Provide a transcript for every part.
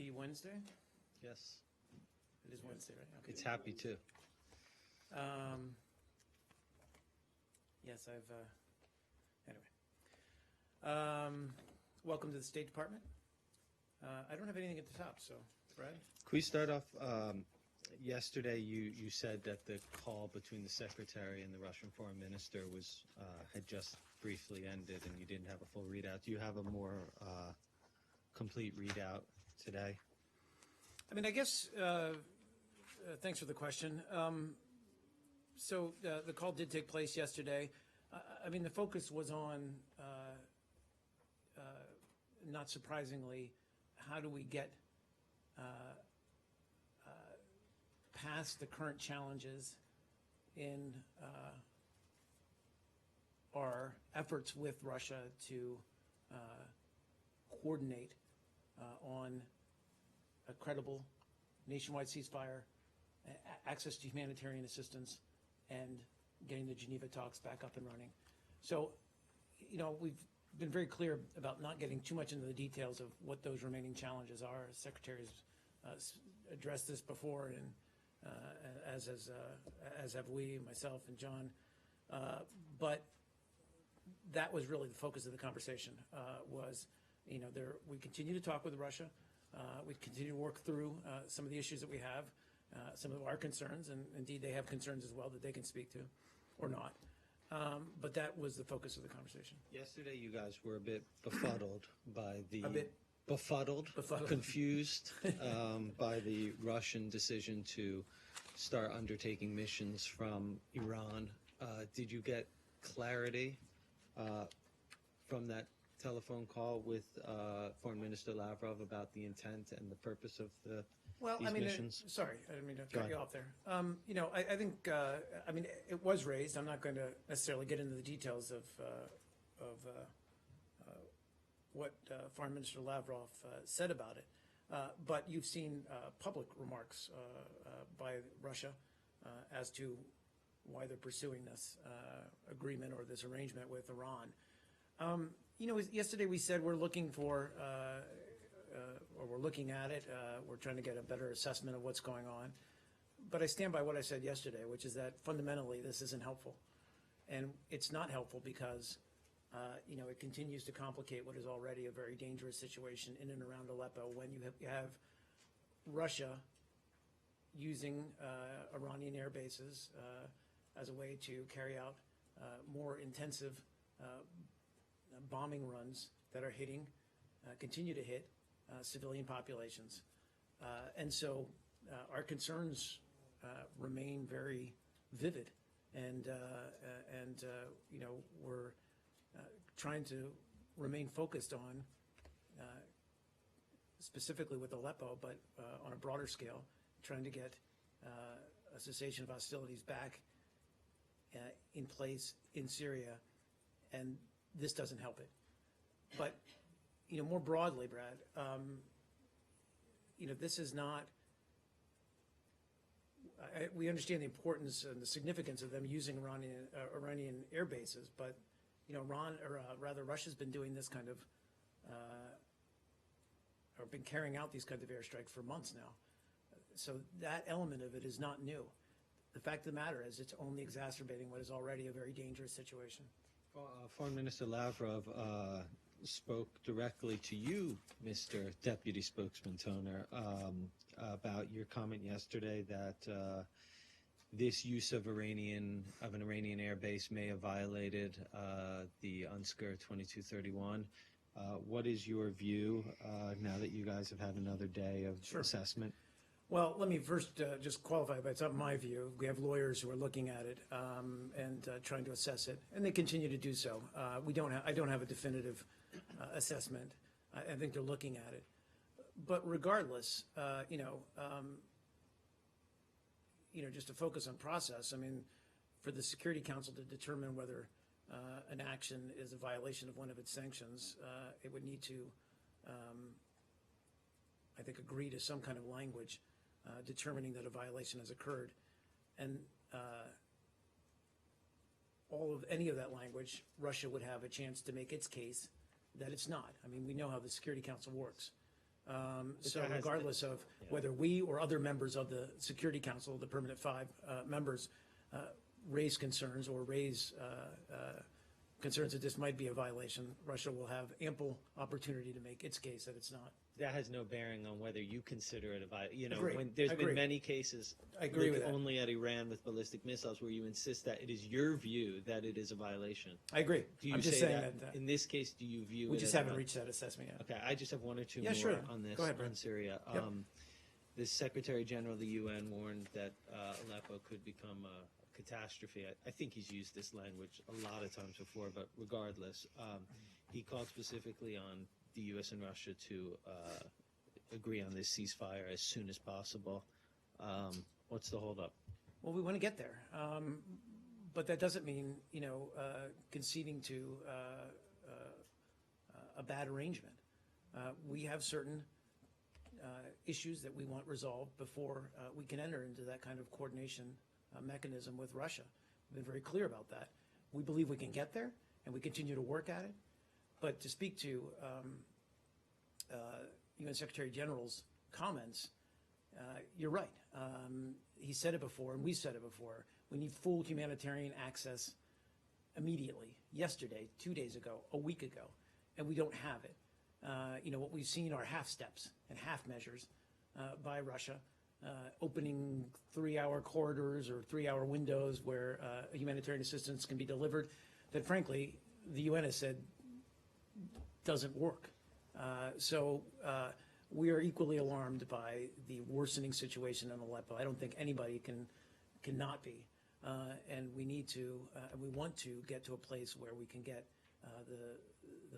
Happy Wednesday? Yes. It is Wednesday, right? Okay. It's happy too. Yes, anyway. Welcome to the State Department. I don't have anything at the top, so, Brad? Can we start off, yesterday you said that the call between the secretary and the Russian foreign minister was, had just briefly ended and you didn't have a full readout. Do you have a more complete readout today? I mean, I guess, thanks for the question. So the call did take place yesterday. I mean, the focus was on, not surprisingly, how do we get past the current challenges in our efforts with Russia to coordinate on a credible nationwide ceasefire, access to humanitarian assistance, and getting the Geneva talks back up and running. So, you know, we've been very clear about not getting too much into the details of what those remaining challenges are. Secretary's addressed this before, and as have we, myself and John. But that was really the focus of the conversation. Was, you know, we continue to talk with Russia. We continue to work through some of the issues that we have, some of our concerns, and indeed they have concerns as well that they can speak to, or not. But that was the focus of the conversation. Yesterday you guys were a bit befuddled by the... A bit befuddled. Confused by the Russian decision to start undertaking missions from Iran. Did you get clarity from that telephone call with Foreign Minister Lavrov about the intent and the purpose of these missions? Sorry, I didn't mean to cut you off there. You know, I think, I mean, it was raised. I'm not going to necessarily get into the details of what Foreign Minister Lavrov said about it. But you've seen public remarks by Russia as to why they're pursuing this agreement or this arrangement with Iran. You know, yesterday we said we're looking for, or we're looking at it, we're trying to get a better assessment of what's going on. But I stand by what I said yesterday, which is that fundamentally this isn't helpful. And it's not helpful because, you know, it continues to complicate what is already a very dangerous situation in and around Aleppo when you have Russia using Iranian air bases as a way to carry out more intensive bombing runs that are hitting, continue to hit civilian populations. And so our concerns remain very vivid. And you know, we're trying to remain focused on, specifically with Aleppo, but on a broader scale, trying to get a cessation of hostilities back in place in Syria, and this doesn't help it. But, you know, more broadly, Brad, you know, this is not, we understand the importance and the significance of them using Iranian air bases, but, you know, Russia's been doing this kind of, or been carrying out these kinds of airstrikes for months now. So that element of it is not new. The fact of the matter is it's only exacerbating what is already a very dangerous situation. Foreign Minister Lavrov spoke directly to you, Mr. Deputy Spokesman Toner, about your comment yesterday that this use of an Iranian air base may have violated the UNSCR 2231. What is your view now that you guys have had another day of assessment? Well, let me first just qualify, but it's not my view. We have lawyers who are looking at it and trying to assess it, and they continue to do so. I don't have a definitive assessment. I think they're looking at it. But regardless, you know, just to focus on process, I mean, for the Security Council to determine whether an action is a violation of one of its sanctions, it would need to, I think, agree to some kind of language determining that a violation has occurred. And any of that language, Russia would have a chance to make its case that it's not. I mean, we know how the Security Council works. So that has- regardless of whether we or other members of the Security Council, the permanent five members, raise concerns or raise concerns that this might be a violation, Russia will have ample opportunity to make its case that it's not. That has no bearing on whether you consider it a violation. Agreed. When there's Agreed. been many cases, I agree with that. only at Iran with ballistic missiles, where you insist that it is your view that it is a violation. I agree. Do you I'm just say saying that, that in this case, do you view we it just as a haven't vi- reached that assessment yet. Okay, I just have one or two Yeah, more sure. on this, Go ahead, on Brad. Syria. Yep. The Secretary General of the UN warned that Aleppo could become a catastrophe. I think he's used this language a lot of times before, but regardless, he called specifically on the U.S. and Russia to agree on this ceasefire as soon as possible. What's the holdup? Well, we want to get there, but that doesn't mean, conceding to a bad arrangement. We have certain issues that we want resolved before we can enter into that kind of coordination mechanism with Russia. We've been very clear about that. We believe we can get there, and we continue to work at it. But to speak to UN Secretary General's comments, you're right. He said it before, and we said it before. We need full humanitarian access immediately, yesterday, 2 days ago, a week ago, and we don't have it. What we've seen are half steps and half measures by Russia, opening 3-hour corridors or 3-hour windows where humanitarian assistance can be delivered that, frankly, the UN has said doesn't work. So we are equally alarmed by the worsening situation in Aleppo. I don't think anybody cannot be. And we need to, and we want to get to a place where we can get the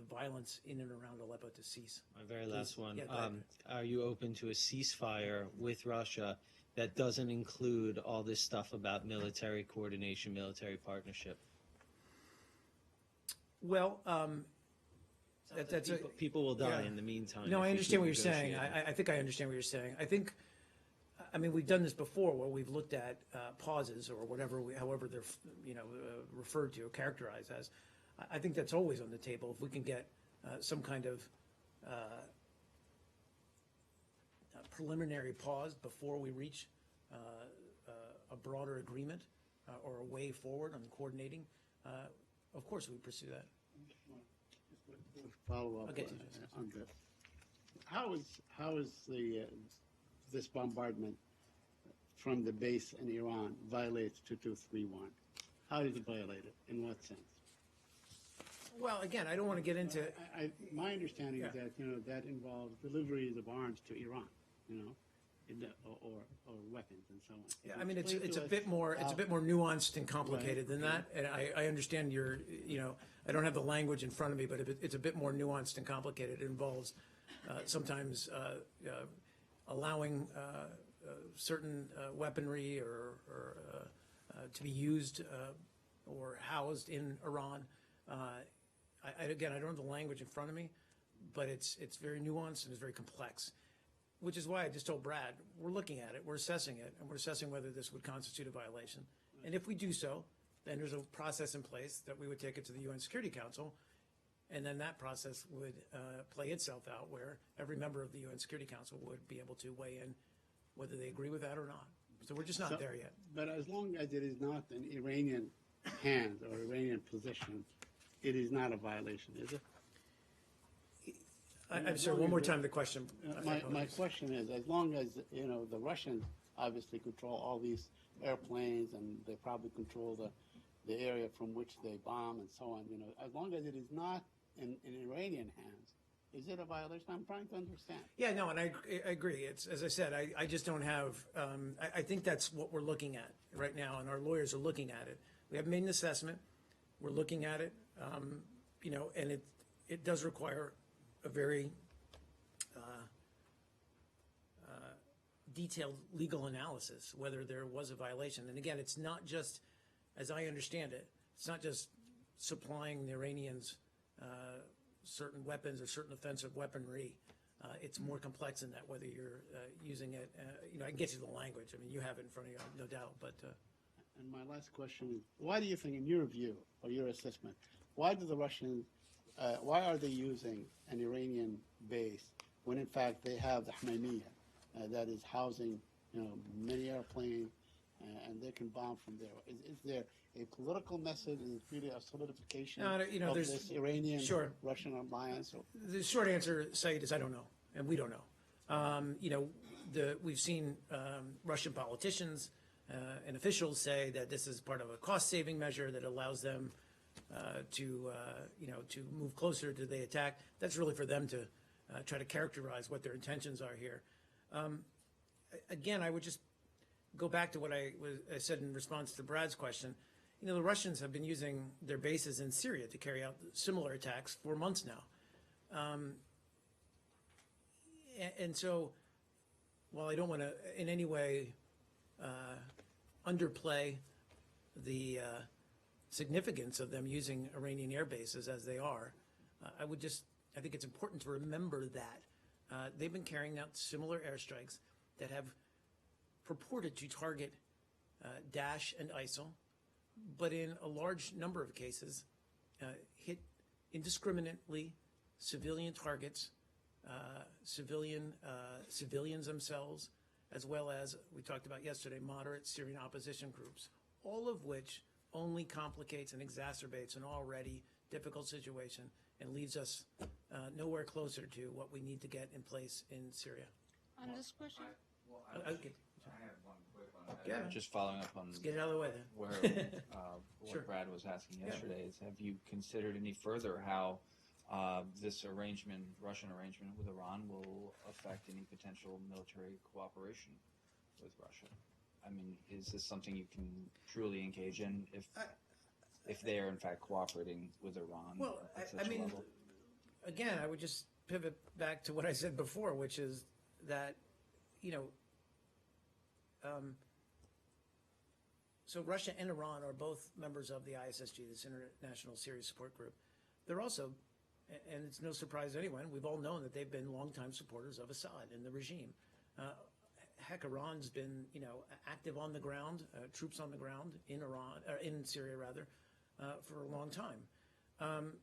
violence in and around Aleppo to cease. My very last one. Yeah, go ahead. Are you open to a ceasefire with Russia that doesn't include all this stuff about military coordination, military partnership? Well, that's people will die yeah. in the meantime. No, if I we understand what you're keep saying. negotiating. I think I understand what you're saying. I mean, we've done this before where we've looked at pauses or whatever, however they're, referred to or characterized as. I think that's always on the table if we can get some kind of preliminary pause before we reach a broader agreement or a way forward on coordinating. Of course, we pursue that. Follow up I'll get to this. on this. How is this bombardment from the base in Iran violates 2231? How does it violate it? In what sense? Well, again, I don't want to get into. My understanding is Yeah. that that involves deliveries of arms to Iran, or weapons and so on. Yeah, Can I mean, you it's explain a to us bit more nuanced and complicated than Right. that. And I understand I don't have the language in front of me, but it's a bit more nuanced and complicated. It involves sometimes allowing certain weaponry or to be used or housed in Iran. Again, I don't have the language in front of me, but it's very nuanced and it's very complex. Which is why I just told Brad, we're looking at it, we're assessing it, and we're assessing whether this would constitute a violation. And if we do so, then there's a process in place that we would take it to the UN Security Council, and then that process would play itself out where every member of the UN Security Council would be able to weigh in whether they agree with that or not. So we're just not there yet. But as long as it is not in Iranian hands or Iranian possession, it is not a violation, is it? I'm sorry, one more time the question. My question is, as long as, the Russians obviously control all these airplanes and they probably control the area from which they bomb and so on, as long as it is not in Iranian hands, is it a violation? I'm trying to understand. Yeah, no, and I agree. It's, as I said, I just don't have, I think that's what we're looking at right now, and our lawyers are looking at it. We haven't made an assessment. We're looking at it, and it does require a very detailed legal analysis, whether there was a violation. And again, it's not just, as I understand it, it's not just supplying the Iranians certain weapons or certain offensive weaponry. It's more complex than that, whether you're using it. I can get you the language. I mean, you have it in front of you, no doubt. But And my last question is, why do you think, in your view or your assessment, why do the Russians, why are they using an Iranian base when in fact they have the Hmaimiyya that is housing, many airplanes, and they can bomb from there. Is there a political message? Is it really a solidification No, of there's- this Iranian Sure. Russian alliance? Or? The short answer, Said, is I don't know, and we don't know. We've seen Russian politicians and officials say that this is part of a cost-saving measure that allows them to move closer to the attack. That's really for them to try to characterize what their intentions are here. Again, I would just go back to what I said in response to Brad's question. The Russians have been using their bases in Syria to carry out similar attacks for months now. And so, while I don't want to in any way underplay the significance of them using Iranian air bases as they are, I think it's important to remember that they've been carrying out similar airstrikes that have purported to target Daesh and ISIL, but in a large number of cases hit indiscriminately civilian targets, civilians themselves, as well as, we talked about yesterday, moderate Syrian opposition groups, all of which only complicates and exacerbates an already difficult situation and leaves us nowhere closer to what we need to get in place in Syria. On this question? Okay. I have one quick one. Yeah. Just following up on Let's get it out of the way then. where what Sure. Brad was asking yesterday is, have you considered any further how this arrangement, Russian arrangement with Iran, will affect any potential military cooperation with Russia? I mean, is this something you can truly engage in if they are in fact cooperating with Iran Well, at such I a mean, level? again, I would just pivot back to what I said before, which is that, so Russia and Iran are both members of the ISSG, this International Syria Support Group. They're also, and it's no surprise to anyone, we've all known that they've been longtime supporters of Assad and the regime. Heck, Iran's been, active on the ground, troops on the ground in in Syria rather, for a long time.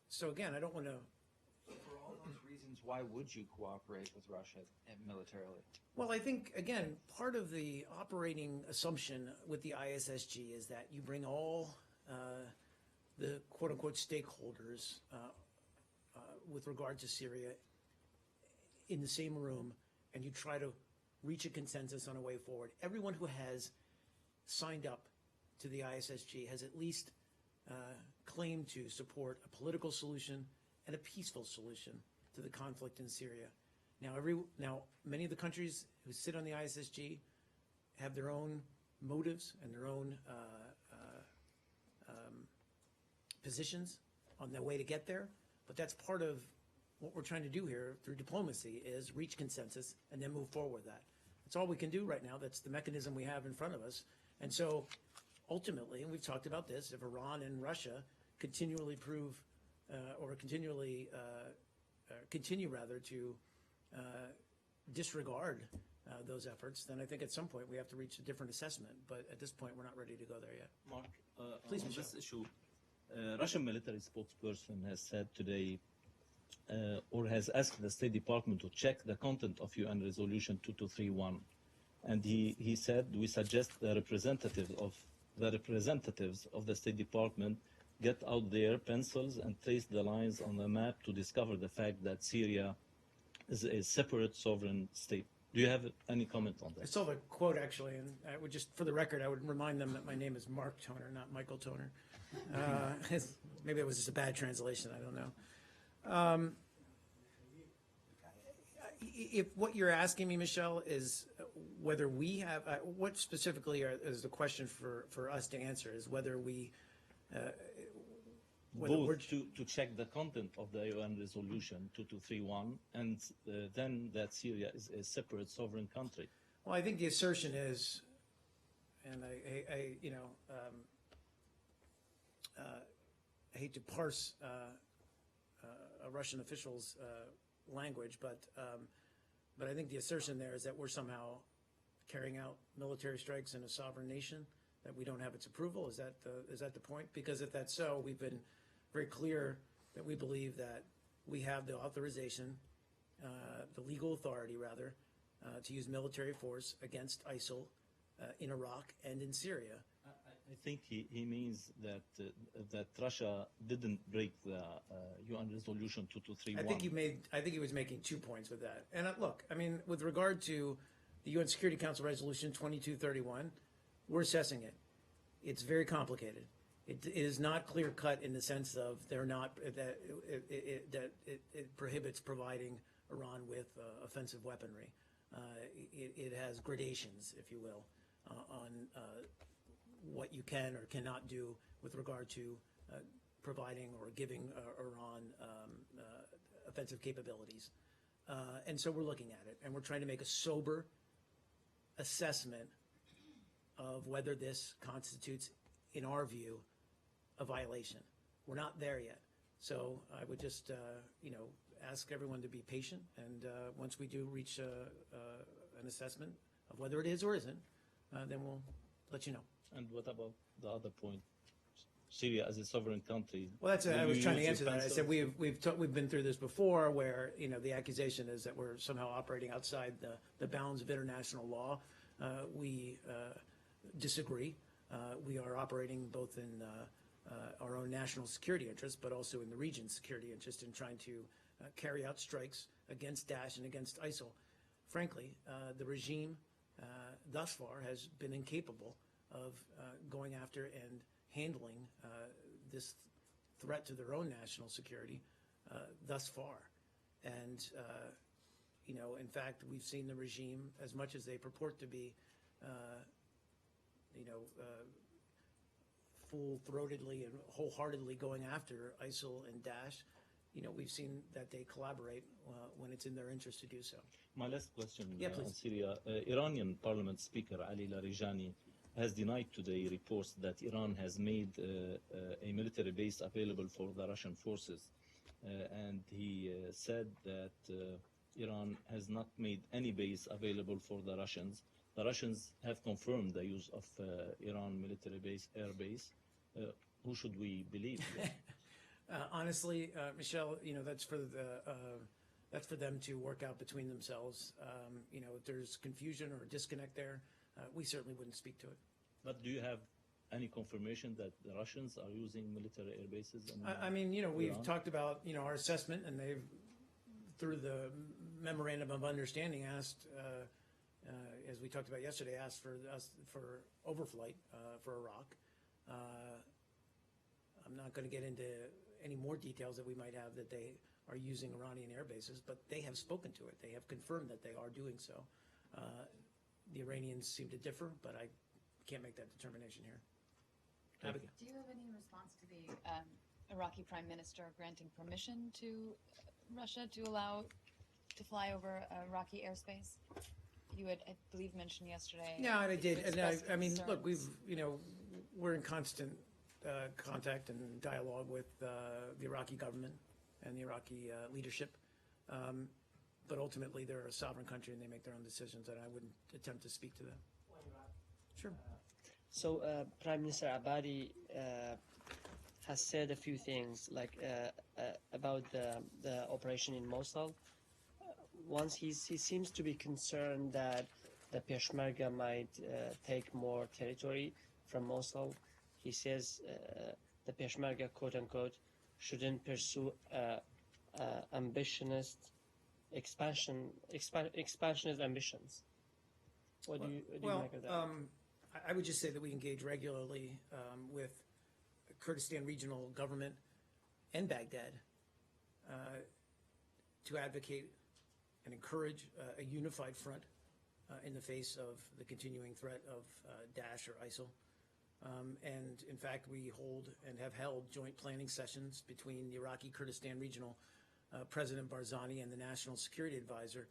So again, I don't want to. For all those reasons, why would you cooperate with Russia militarily? Well, I think, again, part of the operating assumption with the ISSG is that you bring all the quote-unquote stakeholders with regard to Syria in the same room, and you try to reach a consensus on a way forward. Everyone who has signed up to the ISSG has at least claimed to support a political solution and a peaceful solution to the conflict in Syria. Now, many of the countries who sit on the ISSG have their own motives and their own positions on their way to get there, but that's part of what we're trying to do here through diplomacy is reach consensus and then move forward with that. That's all we can do right now. That's the mechanism we have in front of us. And so ultimately, and we've talked about this, if Iran and Russia continually continue to disregard those efforts, then I think at some point we have to reach a different assessment. But at this point, we're not ready to go there yet. Mark, Please, on Michel. this issue, Russian military spokesperson has said today, or has asked the State Department to check the content of UN Resolution 2231. And he said, we suggest the representatives of the State Department get out their pencils and trace the lines on the map to discover the fact that Syria is a separate sovereign state. Do you have any comment on I that? saw the quote actually, and I would just, for the record, I would remind them that my name is Mark Toner, not Michael Toner. Maybe it was just a bad translation, I don't know. If what you're asking me, Michelle, is whether we have, what specifically is the question for us to answer is whether we, whether we're, Both to check the content of the UN Resolution 2231 and then that Syria is a separate sovereign country. well, I think the assertion is, and I hate to parse a Russian official's language, but I think the assertion there is that we're somehow carrying out military strikes in a sovereign nation, that we don't have its approval. Is that the point? Because if that's so, we've been very clear that we believe that we have the authorization the legal authority, rather, to use military force against ISIL in Iraq and in Syria. I think he means that that Russia didn't break the UN resolution 2231. I think he was making 2 points with that. And look, I mean, with regard to the UN Security Council Resolution 2231, we're assessing it. It's very complicated. It is not clear cut in the sense of it prohibits providing Iran with offensive weaponry. It has gradations, if you will, on what you can or cannot do with regard to providing or giving Iran offensive capabilities. And so we're looking at it, and we're trying to make a sober assessment of whether this constitutes, in our view, a violation. We're not there yet. So I would just, ask everyone to be patient, and once we do reach an assessment of whether it is or isn't, then we'll let you know. And what about the other point? Syria as a sovereign country. Well, that's I Will was you trying to use answer your that. I said pencils? we've been through this before, where the accusation is that we're somehow operating outside the bounds of international law. We disagree. We are operating both in our own national security interests, but also in the region's security interest in trying to carry out strikes against Daesh and against ISIL. Frankly, the regime thus far has been incapable of going after and handling this threat to their own national security thus far. And, in fact, we've seen the regime, as much as they purport to be, full-throatedly and wholeheartedly going after ISIL and Daesh, we've seen that they collaborate when it's in their interest to do so. My last question Yeah, on please. Syria. Iranian Parliament Speaker Ali Larijani has denied today reports that Iran has made a military base available for the Russian forces. And he said that Iran has not made any base available for the Russians. The Russians have confirmed the use of Iran military base, air base. Who should we believe? Honestly, Michelle, that's for them to work out between themselves. If there's confusion or disconnect there, we certainly wouldn't speak to it. But do you have any confirmation that the Russians are using military air bases? I mean, we've Iran? talked about, our assessment, and they've, through the memorandum of understanding, asked, as we talked about yesterday, asked for us for overflight for Iraq. I'm not going to get into any more details that we might have that they are using Iranian air bases, but they have spoken to it. They have confirmed that they are doing so. The Iranians seem to differ, but I can't make that determination here. Abigail. Do you have any response to the Iraqi Prime Minister granting permission to Russia to allow to fly over Iraqi airspace? You had, I believe, mentioned yesterday. Yeah, and I that you did. And expressed I mean, look, concerns. we're in constant contact and dialogue with the Iraqi government and the Iraqi leadership. But ultimately, they're a sovereign country and they make their own decisions, and I wouldn't attempt to speak to them. Sure. So Prime Minister Abadi has said a few things about the operation in Mosul. Once he seems to be concerned that the Peshmerga might take more territory from Mosul. He says the Peshmerga, quote unquote, shouldn't pursue ambitionist expansionist ambitions. What do you make of that? I would just say that we engage regularly with Kurdistan Regional Government and Baghdad to advocate and encourage a unified front in the face of the continuing threat of Daesh or ISIL. And in fact, we hold and have held joint planning sessions between the Iraqi Kurdistan Regional President Barzani and the National Security Advisor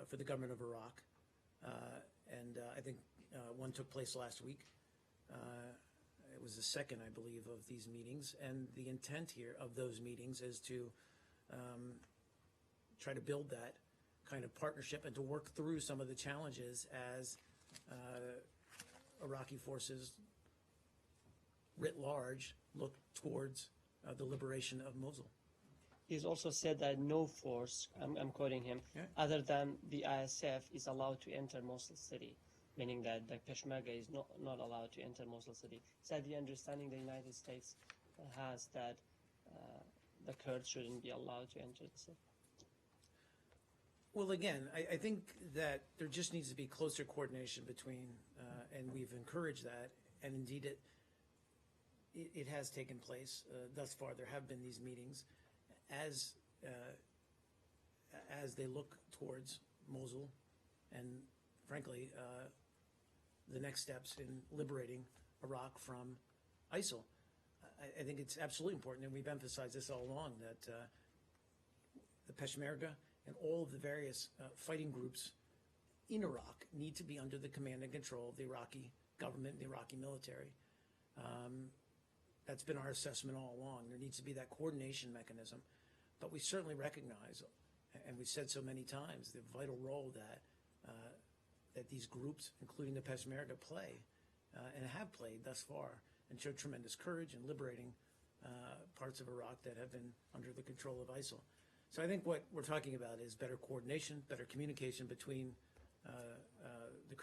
for the government of Iraq. And I think one took place last week. It was the second, I believe, of these meetings. And the intent here of those meetings is to try to build that kind of partnership and to work through some of the challenges as Iraqi forces writ large look towards the liberation of Mosul. he's also said that no force, I'm quoting him, Yeah. other than the ISF is allowed to enter Mosul city, meaning that the Peshmerga is not allowed to enter Mosul city. Is that the understanding the United States has, that the Kurds shouldn't be allowed to enter the city? Well, again, I think that there just needs to be closer coordination between, and we've encouraged that, and indeed it has taken place thus far. There have been these meetings as they look towards Mosul, and frankly, the next steps in liberating Iraq from ISIL. I think it's absolutely important, and we've emphasized this all along, that the Peshmerga and all of the various fighting groups in Iraq need to be under the command and control of the Iraqi government and the Iraqi military. That's been our assessment all along. There needs to be that coordination mechanism. But we certainly recognize, and we've said so many times, the vital role that that these groups, including the Peshmerga, play and have played thus far, and showed tremendous courage in liberating parts of Iraq that have been under the control of ISIL. So I think what we're talking about is better coordination, better communication between the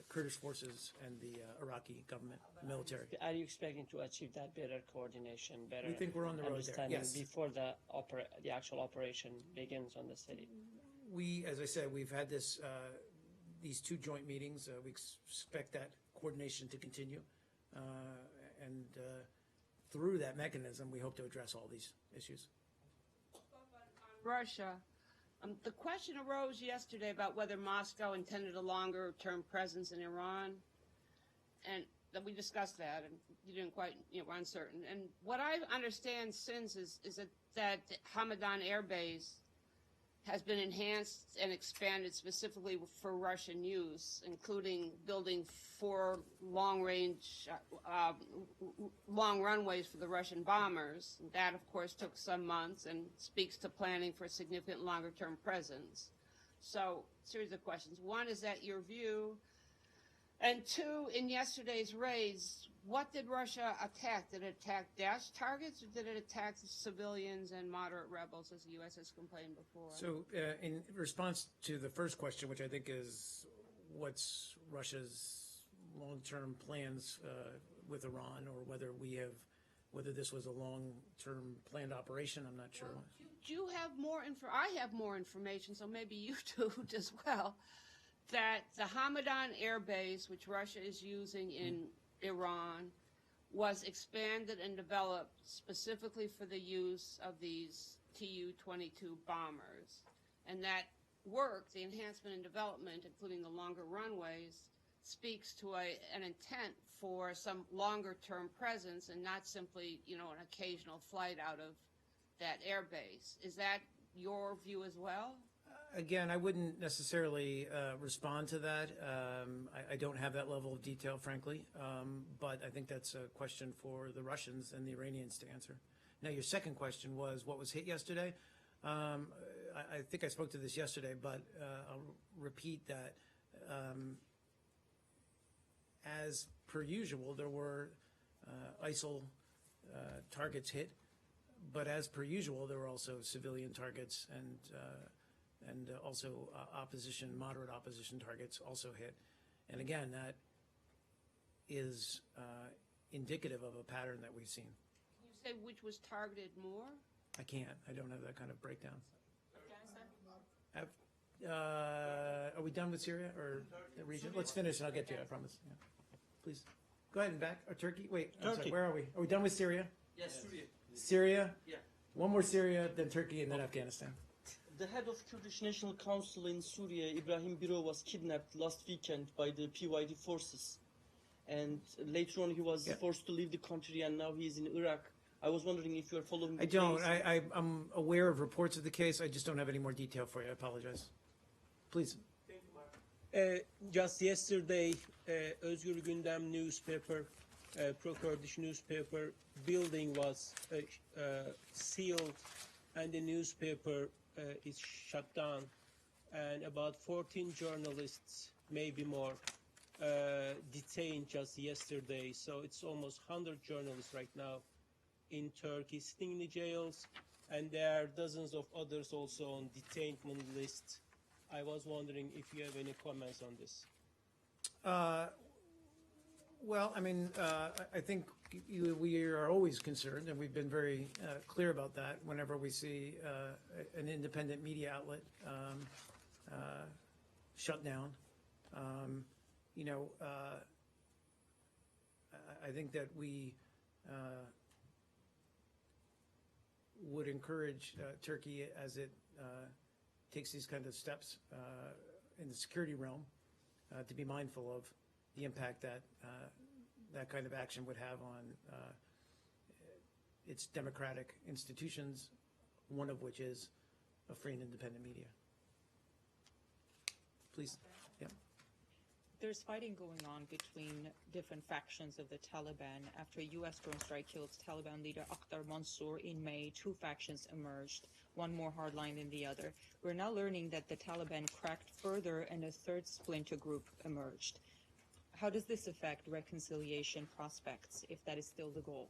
Kurdish forces and the Iraqi government military. Are you expecting to achieve that better coordination, better We think we're on the road there, understanding yes. before the actual operation begins on the city? We, as I said, we've had these two joint meetings. We expect that coordination to continue. And through that mechanism, we hope to address all these issues. Russia. The question arose yesterday about whether Moscow intended a longer-term presence in Iran, and that we discussed that, and you didn't quite, were uncertain. And what I understand since is that Hamadan Air Base has been enhanced and expanded specifically for Russian use, including building 4 long runways for the Russian bombers. That, of course, took some months and speaks to planning for a significant longer-term presence. So, series of questions. One, is that your view? And two, in yesterday's raids, what did Russia attack? Did it attack Daesh targets, or did it attack civilians and moderate rebels, as the U.S. has complained before? So in response to the first question, which I think is what's Russia's long-term plans with Iran, or whether this was a long-term planned operation, I'm not sure. Well, do you have more info? I have more information, so maybe you do as well, that the Hamadan Air Base, which Russia is using in Iran, was expanded and developed specifically for the use of these Tu-22 bombers. And that work, the enhancement and development, including the longer runways, speaks to an intent for some longer-term presence and not simply, an occasional flight out of that air base. Is that your view as well? Again, I wouldn't necessarily respond to that. I don't have that level of detail, frankly, but I think that's a question for the Russians and the Iranians to answer. Now, your second question was what was hit yesterday. I think I spoke to this yesterday, but I'll repeat that. As per usual, there were ISIL targets hit, but as per usual, there were also civilian targets and also moderate opposition targets also hit. And again, that is indicative of a pattern that we've seen. Can you say which was targeted more? I can't. I don't have that kind of breakdown. Afghanistan? Are we done with Syria or the region? Let's finish and I'll get to you, I promise. Yeah. Please. Go ahead and back. Or Turkey? Wait, I'm sorry, Turkey. where are we? Are we done with Syria? Yes, Syria. Syria? Yeah. One more Syria, then Turkey, and then Afghanistan. The head of Kurdish National Council in Syria, Ibrahim Biro, was kidnapped last weekend by the PYD forces. And later on he was forced to leave the country, and now he is in Iraq. I was wondering if you are following the I don't. case. I'm aware of reports of the case. I just don't have any more detail for you. I apologize. Please. Just yesterday, Özgür Gündem newspaper, pro-Kurdish newspaper building was sealed, and the newspaper is shut down, and about 14 journalists, maybe more, detained just yesterday. So it's almost 100 journalists right now in Turkey sitting in the jails, and there are dozens of others also on detainment list. I was wondering if you have any comments on this. Well, I mean, I think we are always concerned, and we've been very clear about that whenever we see an independent media outlet shut down. You know, I think that we would encourage Turkey as it takes these kind of steps in the security realm to be mindful of the impact that that kind of action would have on its democratic institutions, one of which is a free and independent media. Please. Yeah. There's fighting going on between different factions of the Taliban. After a U.S. drone strike killed Taliban leader Akhtar Mansour in May, two factions emerged, one more hardline than the other. We're now learning that the Taliban cracked further and a third splinter group emerged. How does this affect reconciliation prospects, if that is still the goal?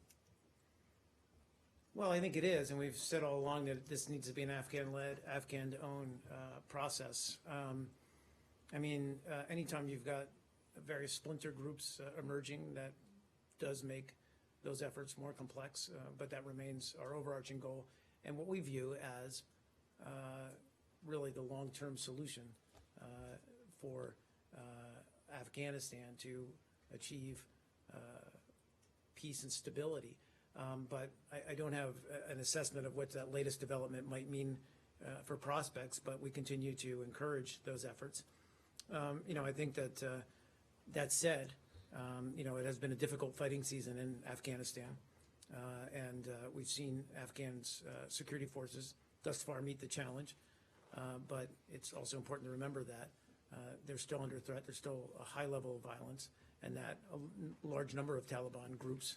Well, I think it is, and we've said all along that this needs to be an Afghan-led, Afghan-owned process. I mean, anytime you've got various splinter groups emerging, that does make those efforts more complex, but that remains our overarching goal and what we view as really the long-term solution for Afghanistan to achieve peace and stability. But I don't have an assessment of what that latest development might mean for prospects, but we continue to encourage those efforts. You know, I think that that said, you know, it has been a difficult fighting season in Afghanistan, and we've seen Afghan's security forces thus far meet the challenge. But it's also important to remember that they're still under threat. There's still a high level of violence, and that a large number of Taliban groups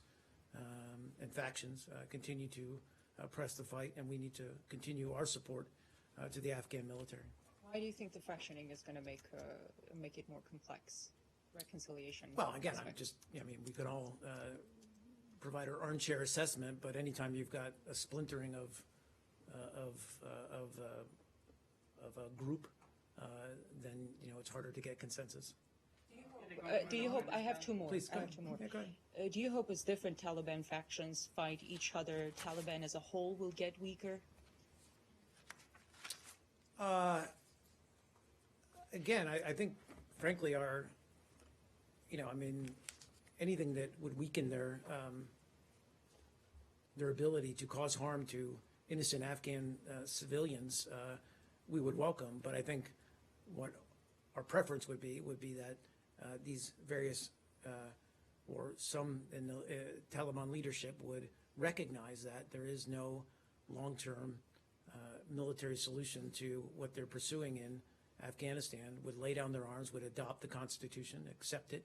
and factions continue to press the fight, and we need to continue our support to the Afghan military. Why do you think the fractioning is going to make it more complex, reconciliation? Well, again, I mean, we could all provide our armchair assessment, but anytime you've got a splintering of a group, then you know it's harder to get consensus. Do you hope? I have two more. Please, go I have ahead. two more. Yeah, go ahead. Do you hope as different Taliban factions fight each other, Taliban as a whole will get weaker? Again, I think, frankly, you know, I mean, anything that would weaken their ability to cause harm to innocent Afghan civilians, we would welcome. But I think what our preference would be that these various or some in the Taliban leadership would recognize that there is no long-term military solution to what they're pursuing in Afghanistan, would lay down their arms, would adopt the Constitution, accept it,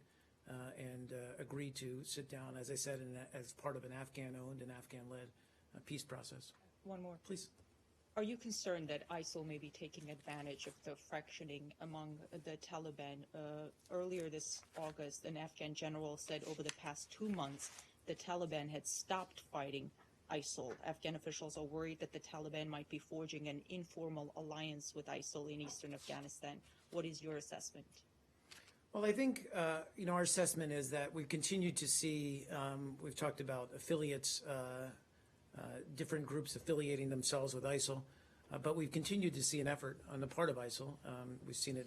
and agree to sit down, as I said, as part of an Afghan-owned and Afghan-led peace process. One more. Please. Are you concerned that ISIL may be taking advantage of the fractioning among the Taliban? Earlier this August, an Afghan general said over the past 2 months, the Taliban had stopped fighting ISIL. Afghan officials are worried that the Taliban might be forging an informal alliance with ISIL in eastern Afghanistan. What is your assessment? Well, I think, you know, our assessment is that we continue to see, we've talked about affiliates, different groups affiliating themselves with ISIL, but we've continued to see an effort on the part of ISIL. We've seen it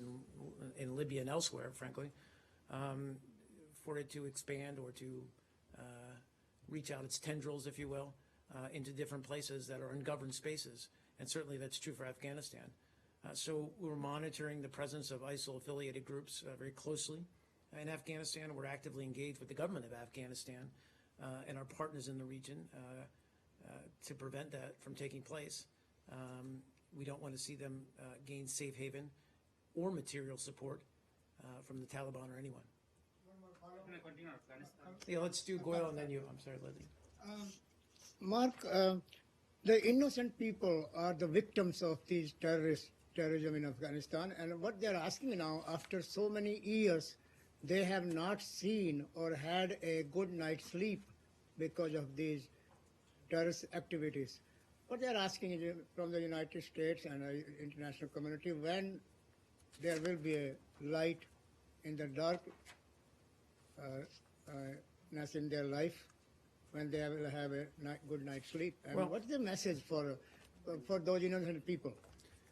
in Libya and elsewhere, frankly, for it to expand or to reach out its tendrils, if you will, into different places that are ungoverned spaces. And certainly that's true for Afghanistan. So we're monitoring the presence of ISIL-affiliated groups very closely. In Afghanistan, we're actively engaged with the government of Afghanistan and our partners in the region to prevent that from taking place. We don't want to see them gain safe haven or material support from the Taliban or anyone. Yeah, let's do Goyal and then you. I'm sorry, Lily. Mark, the innocent people are the victims of these terrorism in Afghanistan, and what they're asking now, after so many years, they have not seen or had a good night's sleep because of these terrorist activities. what they are asking is from the United States and the international community when there will be a light in the dark in their life, when they will have a good night's sleep. And Well- what's the message for those innocent people?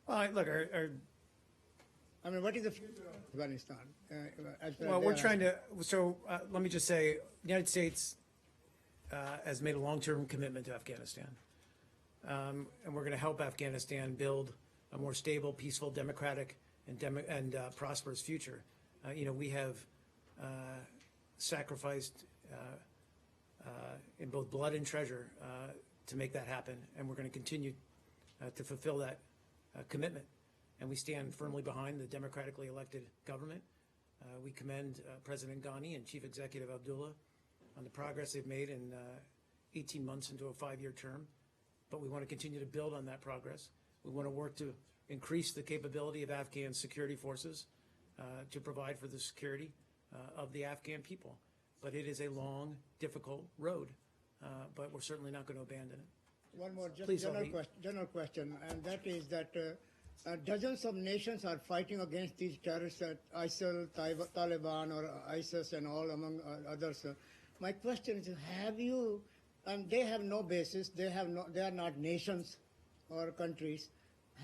Well, look, I mean, what is the future of Afghanistan? As far as well, they we're are trying to, so let me just say, the United States has made a long-term commitment to Afghanistan. And we're going to help Afghanistan build a more stable, peaceful, democratic, and prosperous future. We have sacrificed in both blood and treasure to make that happen, and we're going to continue to fulfill that commitment. And we stand firmly behind the democratically elected government. We commend President Ghani and Chief Executive Abdullah on the progress they've made in 18 months into a 5-year term. But we want to continue to build on that progress. We want to work to increase the capability of Afghan security forces to provide for the security of the Afghan people. But it is a long, difficult road, but we're certainly not going to abandon it. One more just Please, general question, and that is that dozens of nations are fighting against these terrorists, ISIL, Taliban, or ISIS, and all among others. My question is, have you? They have no basis. They are not nations or countries.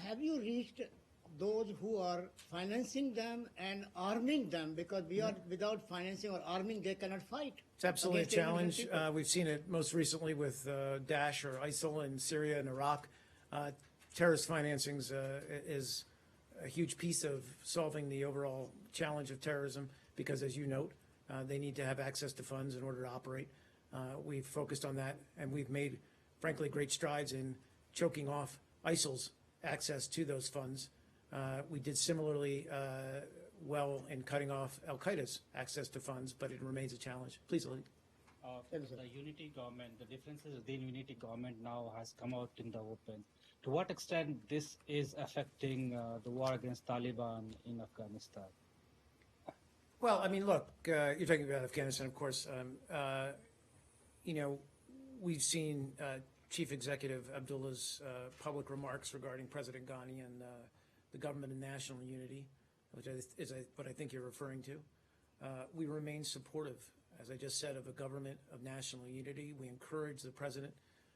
Have you reached those who are financing them and arming them? Because without financing or arming, they cannot fight. It's absolutely a against the innocent challenge. people. We've seen it most recently with Daesh or ISIL in Syria and Iraq. Terrorist financing is a huge piece of solving the overall challenge of terrorism because, as you note, they need to have access to funds in order to operate. We've focused on that, and we've made, frankly, great strides in choking off ISIL's access to those funds. We did similarly well in cutting off Al-Qaeda's access to funds, but it remains a challenge. Please, Ali. The unity government, the differences within unity government now has come out in the open. To what extent this is affecting the war against Taliban in Afghanistan? Well, I mean, look, you're talking about Afghanistan, of course. We've seen Chief Executive Abdullah's public remarks regarding President Ghani and the government of national unity, which is what I think you're referring to. We remain supportive, as I just said, of a government of national unity. We encourage the president,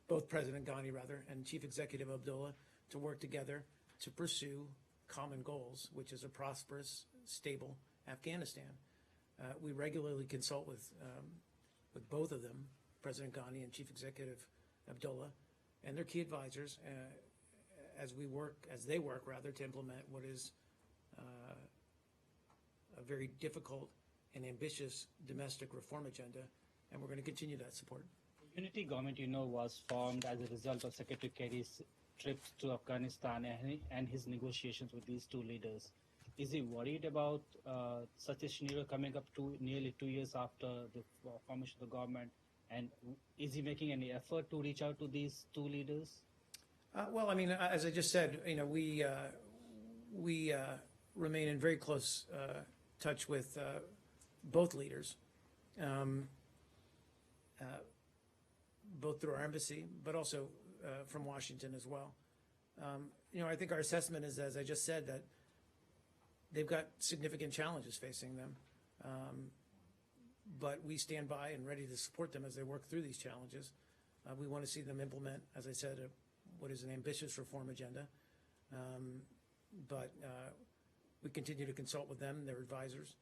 both President Ghani, and Chief Executive Abdullah to work together to pursue common goals, which is a prosperous, stable Afghanistan. We regularly consult with both of them, President Ghani and Chief Executive Abdullah, and their key advisors, as they work to implement what is a very difficult and ambitious domestic reform agenda, and we're going to continue that support. Unity government, was formed as a result of Secretary Kerry's trips to Afghanistan and his negotiations with these two leaders. Is he worried about such a scenario coming up nearly 2 years after the formation of the government? And is he making any effort to reach out to these two leaders? Well, I mean, as I just said, we remain in very close touch with both leaders, both through our embassy, but also from Washington as well. I think our assessment is, as I just said, that they've got significant challenges facing them, but we stand by and ready to support them as they work through these challenges. We want to see them implement, as I said, what is an ambitious reform agenda, but we continue to consult with them, their advisors,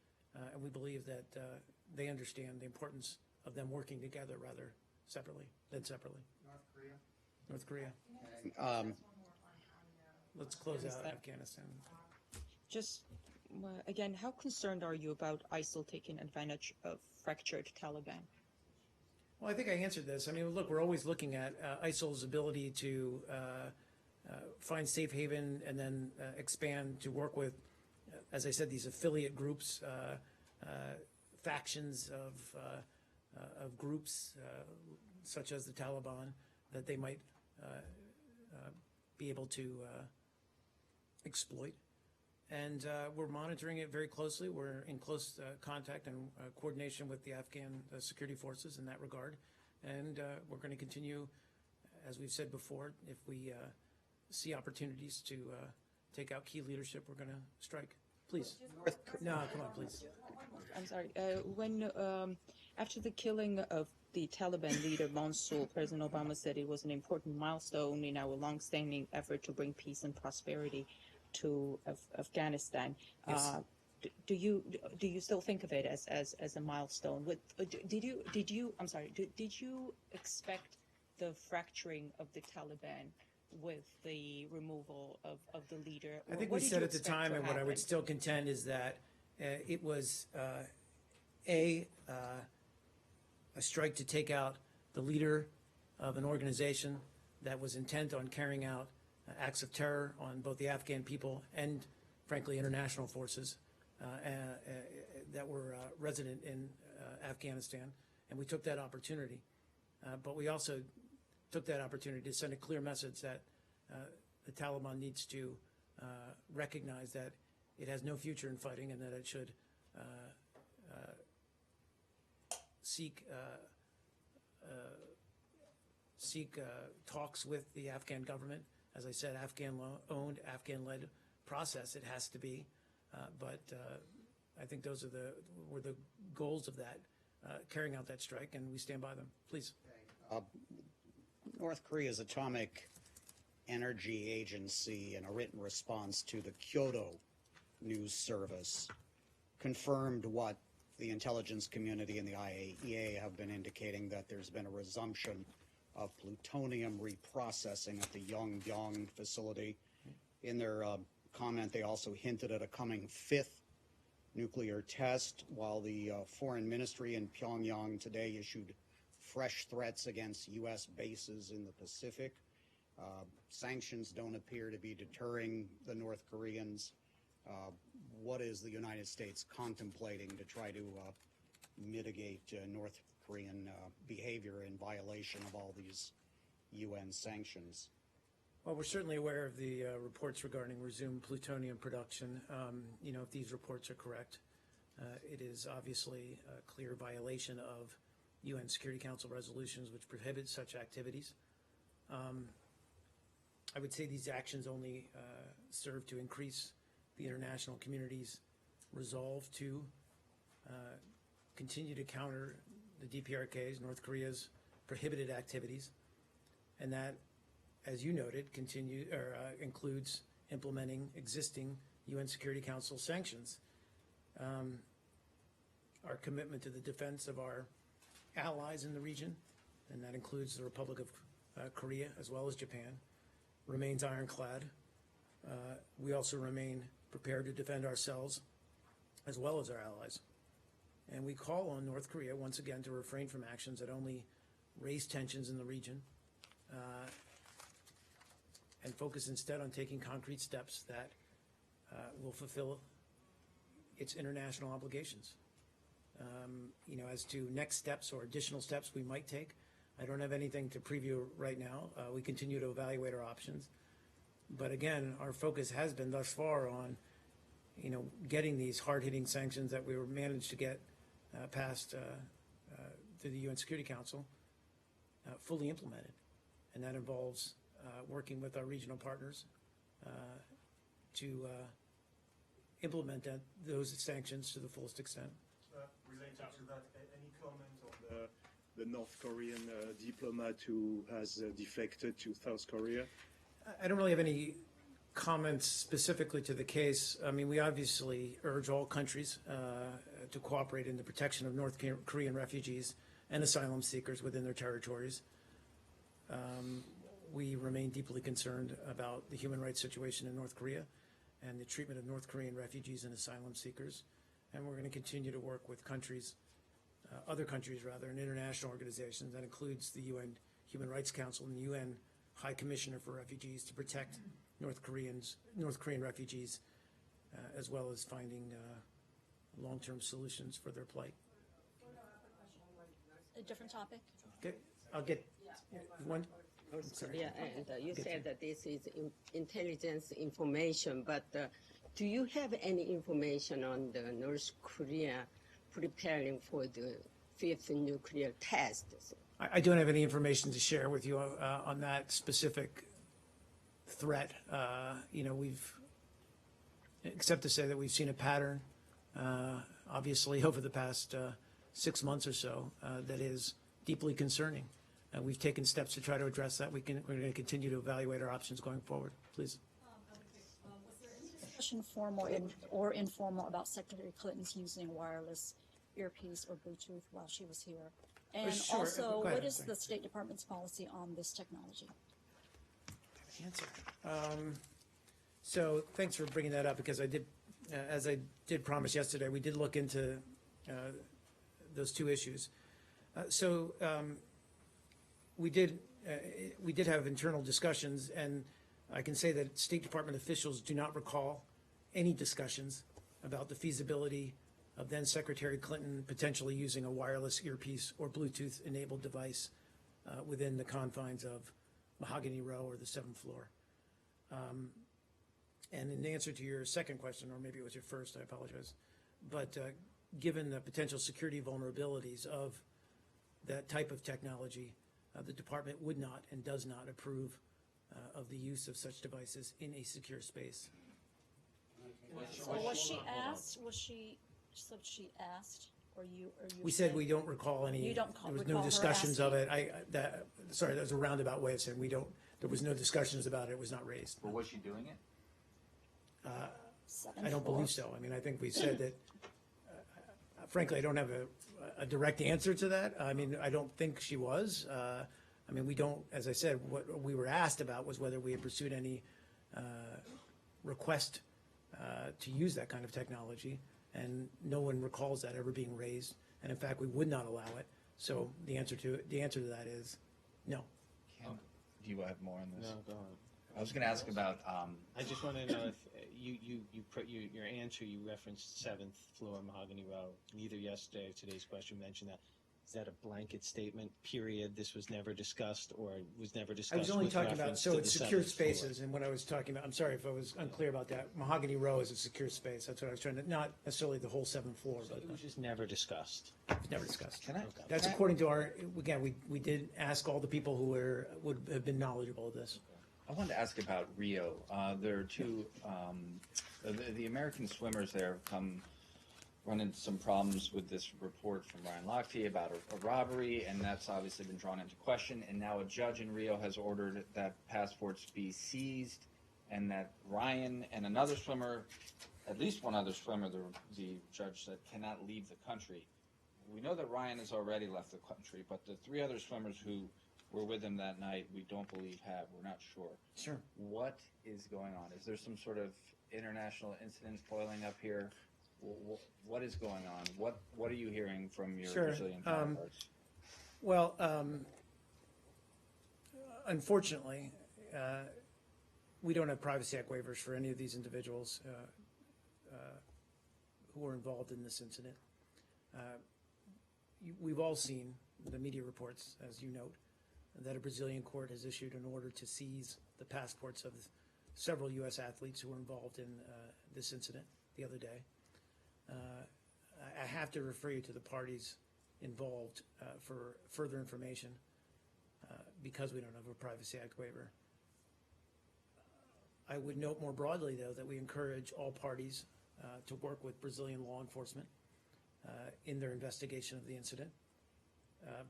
and we believe that they understand the importance of them working together rather than separately. North Korea. Let's close out Afghanistan. Just again, how concerned are you about ISIL taking advantage of fractured Taliban? Well, I think I answered this. I mean, look, we're always looking at ISIL's ability to find safe haven and then expand to work with, as I said, these affiliate groups, factions of groups such as the Taliban that they might be able to exploit. And we're monitoring it very closely. We're in close contact and coordination with the Afghan security forces in that regard. And we're going to continue, as we've said before, if we see opportunities to take out key leadership, we're going to strike. Please. No, come on, please. I'm sorry. When after the killing of the Taliban leader Mansour, President Obama said it was an important milestone in our long-standing effort to bring peace and prosperity to Afghanistan. Yes. Do you still think of it as a milestone? Did you expect the fracturing of the Taliban with the removal of the leader? I think What we did said you at the expect time, to and what I would happen? still contend is that it was a strike to take out the leader of an organization that was intent on carrying out acts of terror on both the Afghan people and, frankly, international forces that were resident in Afghanistan. And we took that opportunity. But we also took that opportunity to send a clear message that the Taliban needs to recognize that it has no future in fighting and that it should seek talks with the Afghan government. As I said, Afghan-owned, Afghan-led process. It has to be, but I think those were the goals of that, carrying out that strike, and we stand by them. Please. North Korea's Atomic Energy Agency, in a written response to the Kyoto News Service, confirmed what the intelligence community and the IAEA have been indicating, that there's been a resumption of plutonium reprocessing at the Yongbyon facility. In their comment, they also hinted at a coming fifth nuclear test, while the foreign ministry in Pyongyang today issued fresh threats against U.S. bases in the Pacific. Sanctions don't appear to be deterring the North Koreans. What is the United States contemplating to try to mitigate North Korean behavior in violation of all these UN sanctions? Well, we're certainly aware of the reports regarding resumed plutonium production. If these reports are correct, it is obviously a clear violation of UN Security Council resolutions which prohibit such activities. I would say these actions only serve to increase the international community's resolve to continue to counter the DPRK's, North Korea's prohibited activities, and that, as you noted, includes implementing existing UN Security Council sanctions. Our commitment to the defense of our allies in the region, and that includes the Republic of Korea as well as Japan, remains ironclad. We also remain prepared to defend ourselves as well as our allies. And we call on North Korea once again to refrain from actions that only raise tensions in the region and focus instead on taking concrete steps that will fulfill its international obligations. As to next steps or additional steps we might take, I don't have anything to preview right now. We continue to evaluate our options. But again, our focus has been thus far on, getting these hard-hitting sanctions that we were managed to get passed through the UN Security Council fully implemented. And that involves working with our regional partners to implement those sanctions to the fullest extent. Related to that, any comment on the North Korean diplomat who has defected to South Korea? I don't really have any comments specifically to the case. I mean, we obviously urge all countries to cooperate in the protection of North Korean refugees and asylum seekers within their territories. We remain deeply concerned about the human rights situation in North Korea and the treatment of North Korean refugees and asylum seekers. And we're going to continue to work with countries, other countries rather, and international organizations. That includes the UN Human Rights Council and the UN High Commissioner for Refugees to protect North Korean refugees, as well as finding long-term solutions for their plight. A different topic? Okay, I'll get one. Yeah, and you said that this is intelligence information, but do you have any information on the North Korea preparing for the fifth nuclear test? I don't have any information to share with you on that specific threat. Except to say that we've seen a pattern, obviously, over the past 6 months or so that is deeply concerning. We've taken steps to try to address that. We're going to continue to evaluate our options going forward. Please. Was there any discussion, formal or informal, about Secretary Clinton's using wireless earpiece or Bluetooth while she was here? And Sure. also, Go ahead, what is sorry. the State Department's policy on this technology? Answer. So thanks for bringing that up, because as I did promise yesterday, we did look into those two issues. We did have internal discussions, and I can say that State Department officials do not recall any discussions about the feasibility of then Secretary Clinton potentially using a wireless earpiece or Bluetooth-enabled device within the confines of Mahogany Row or the 7th floor. And in answer to your second question, or maybe it was your first, I apologize, but given the potential security vulnerabilities of that type of technology, the department would not and does not approve of the use of such devices in a secure space. So was she asked? She asked, or you? We said we don't recall any. You don't There was recall no her discussions of asking? it. Sorry, that was a roundabout way of saying we don't. There was no discussions about it. It was not raised. But was she doing it? I don't believe so. I mean, I think we said that. Frankly, I don't have a direct answer to that. I mean, I don't think she was. I mean, we don't. As I said, what we were asked about was whether we had pursued any request to use that kind of technology, and no one recalls that ever being raised. And in fact, we would not allow it. So the answer to that is no. Do you have more on this? No, go on. I was going to ask about. I just want to know if your answer, you referenced 7th floor Mahogany Row. Neither yesterday or today's question mentioned that. Is that a blanket statement, period? This was never discussed, or was never discussed? I was only with talking about, reference so to it's the secure 7th floor? spaces, and when I was talking about, I'm sorry if I was unclear about that. Mahogany Row is a secure space. That's what I was trying to, not necessarily the whole 7th floor, but It was just never discussed. it's never discussed. Can I? That's can I- according to our, again, we did ask all the people who would have been knowledgeable of this. I wanted to ask about Rio. There are two, the American swimmers there have run into some problems with this report from Ryan Lochte about a robbery, and that's obviously been drawn into question. And now a judge in Rio has ordered that passports be seized, and that Ryan and another swimmer, at least one other swimmer, the judge said, cannot leave the country. We know that Ryan has already left the country, but the 3 other swimmers who were with him that night, we don't believe have. We're not sure. Sure. What is going on? Is there some sort of international incident boiling up here? What is going on? What are you hearing from your Sure. Brazilian counterparts? Well, unfortunately, we don't have Privacy Act waivers for any of these individuals who were involved in this incident. We've all seen the media reports, as you note, that a Brazilian court has issued an order to seize the passports of several U.S. athletes who were involved in this incident the other day. I have to refer you to the parties involved for further information because we don't have a Privacy Act waiver. I would note more broadly, though, that we encourage all parties to work with Brazilian law enforcement in their investigation of the incident.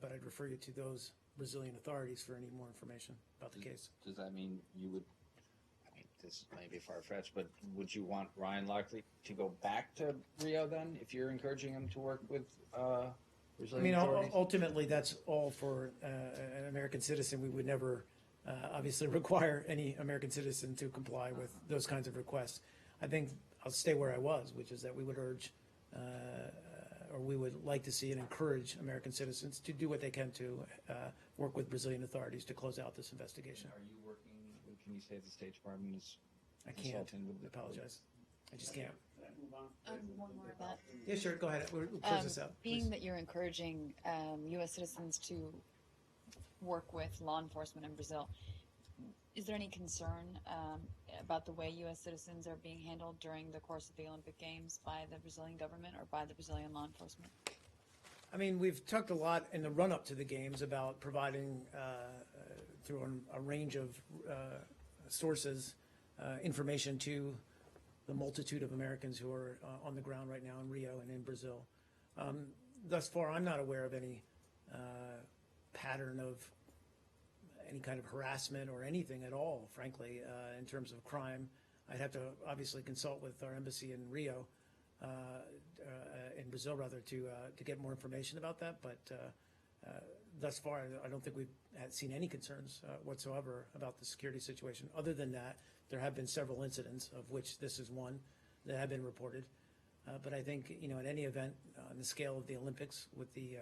But I'd refer you to those Brazilian authorities for any more information about the case. Does that mean you would, I mean, this may be far-fetched, but would you want Ryan Lochte to go back to Rio then, if you're encouraging him to work with Brazilian authorities? Ultimately, that's all for an American citizen. We would never obviously require any American citizen to comply with those kinds of requests. I think I'll stay where I was, which is that we would urge or we would like to see and encourage American citizens to do what they can to work with Brazilian authorities to close out this investigation. Are you working, can you say the State Department is I can't. consulting with I apologize. I just can't. One more of that. Yeah, sure. Go ahead. We'll close this out. Being please. that you're encouraging U.S. citizens to work with law enforcement in Brazil, is there any concern about the way U.S. citizens are being handled during the course of the Olympic Games by the Brazilian government or by the Brazilian law enforcement? I mean, we've talked a lot in the run-up to the games about providing, through a range of sources, information to the multitude of Americans who are on the ground right now in Rio and in Brazil. Thus far, I'm not aware of any pattern of any kind of harassment or anything at all, frankly, in terms of crime. I'd have to obviously consult with our embassy in Rio, in Brazil rather, to get more information about that. But thus far, I don't think we've seen any concerns whatsoever about the security situation. Other than that, there have been several incidents, of which this is one, that have been reported. But I think, you know, at any event on the scale of the Olympics, with the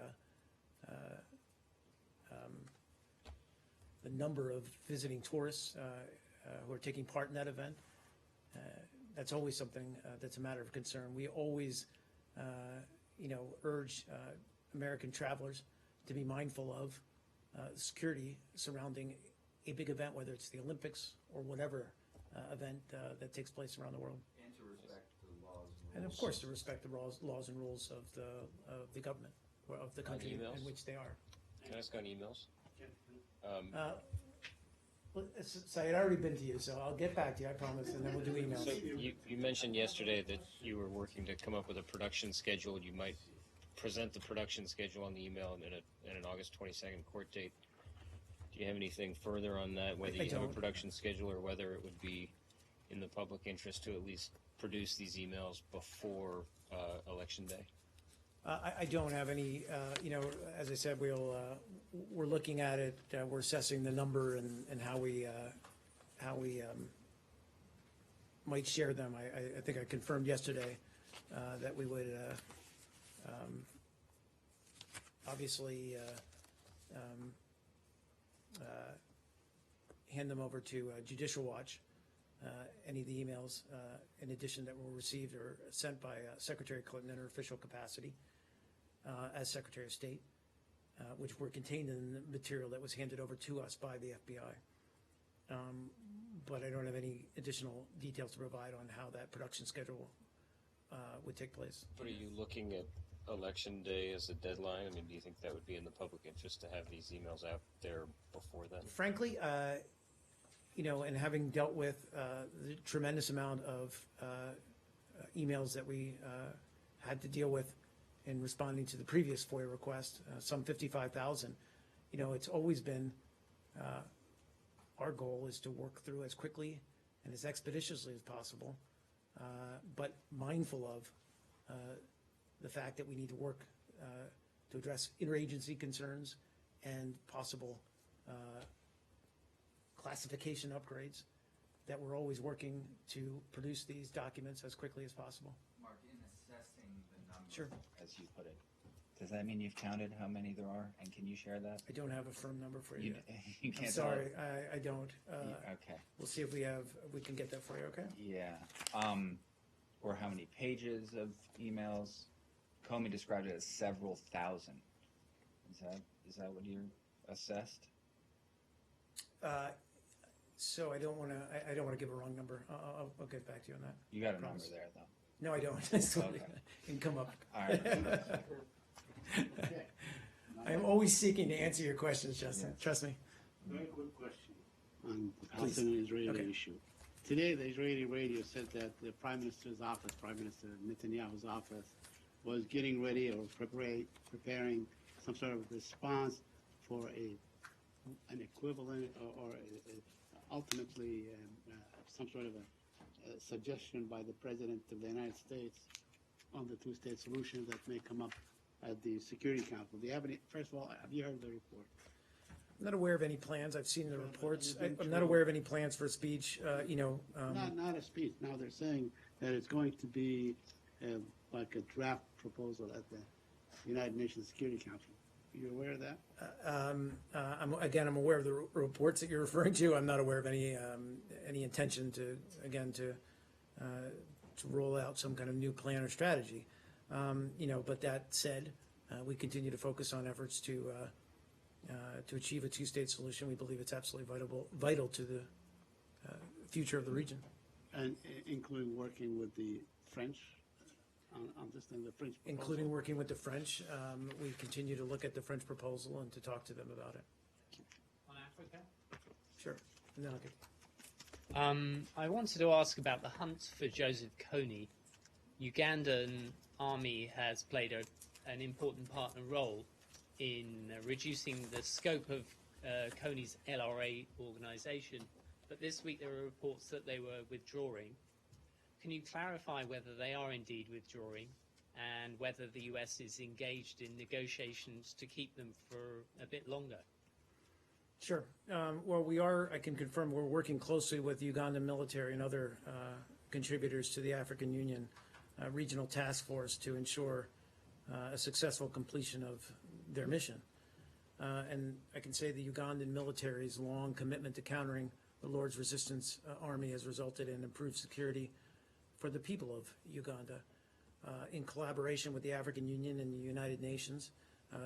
number of visiting tourists who are taking part in that event, that's always something that's a matter of concern. We always, you know, urge American travelers to be mindful of security surrounding a big event, whether it's the Olympics or whatever event that takes place around the world. And to respect the laws and rules. And of course, to respect the laws and rules of the government, or of the country in emails? which they are. Can I ask on emails? So I'd already been to you, so I'll get back to you, I promise, and then we'll do emails. So you mentioned yesterday that you were working to come up with a production schedule. You might present the production schedule on the email in an August 22nd court date. Do you have anything further on that, whether you have a production schedule or whether it would be in the public interest to at least produce these emails before Election Day? I don't have any, you know, as I said, we're looking at it, we're assessing the number and how we might share them. I think I confirmed yesterday that we would obviously hand them over to Judicial Watch, any of the emails, in addition, that were received or sent by Secretary Clinton in her official capacity as Secretary of State, which were contained in the material that was handed over to us by the FBI. But I don't have any additional details to provide on how that production schedule would take place. But are you looking at Election Day as a deadline? I mean, do you think that would be in the public interest to have these emails out there before then? Frankly, you know, and having dealt with the tremendous amount of emails that we had to deal with in responding to the previous FOIA request, some 55,000, you know, it's always been our goal is to work through as quickly and as expeditiously as possible, but mindful of the fact that we need to work to address interagency concerns and possible classification upgrades, that we're always working to produce these documents as quickly as possible. Mark, in assessing the number, Sure. as you put it, does that mean you've counted how many there are, and can you share that? I don't have a firm number for you. You I'm can't sorry, tell it? I don't. Okay. We'll see if we can get that for you, okay? Yeah. Or how many pages of emails? Comey described it as several thousand. Is that what you assessed? So I don't want to give a wrong number. I'll get back to you on that. You got a Promise. number there, though. No, I don't. It's Okay. It can come up. All right. I'm always seeking to answer your questions, Justin. Trust me. Very quick question on the Please. Palestinian-Israeli Okay. issue. Today, the Israeli radio said that the Prime Minister's office, Prime Minister Netanyahu's office, was getting ready or preparing some sort of response for an equivalent or ultimately some sort of a suggestion by the President of the United States on the two-state solution that may come up at the Security Council. Do you have any? First of all, have you heard the report? I'm not aware of any plans. I've seen the reports. I'm not aware of any plans for a speech. You know, Not a speech. Now they're saying that it's going to be like a draft proposal at the United Nations Security Council. Are you aware of that? I'm aware of the reports that you're referring to. I'm not aware of any intention to roll out some kind of new plan or strategy. You know, but that said, we continue to focus on efforts to achieve a two-state solution. We believe it's absolutely vital to the future of the region. And including working with the French on this thing, the French proposal. Including working with the French. We continue to look at the French proposal and to talk to them about it. On Africa? Sure. And then I'll get I wanted to ask about the hunt for Joseph Kony. Ugandan army has played an important partner role in reducing the scope of Kony's LRA organization, but this week there were reports that they were withdrawing. Can you clarify whether they are indeed withdrawing and whether the US is engaged in negotiations to keep them for a bit longer? Sure. Well, I can confirm we're working closely with the Ugandan military and other contributors to the African Union Regional Task Force to ensure a successful completion of their mission. And I can say the Ugandan military's long commitment to countering the Lord's Resistance Army has resulted in improved security for the people of Uganda. In collaboration with the African Union and the United Nations,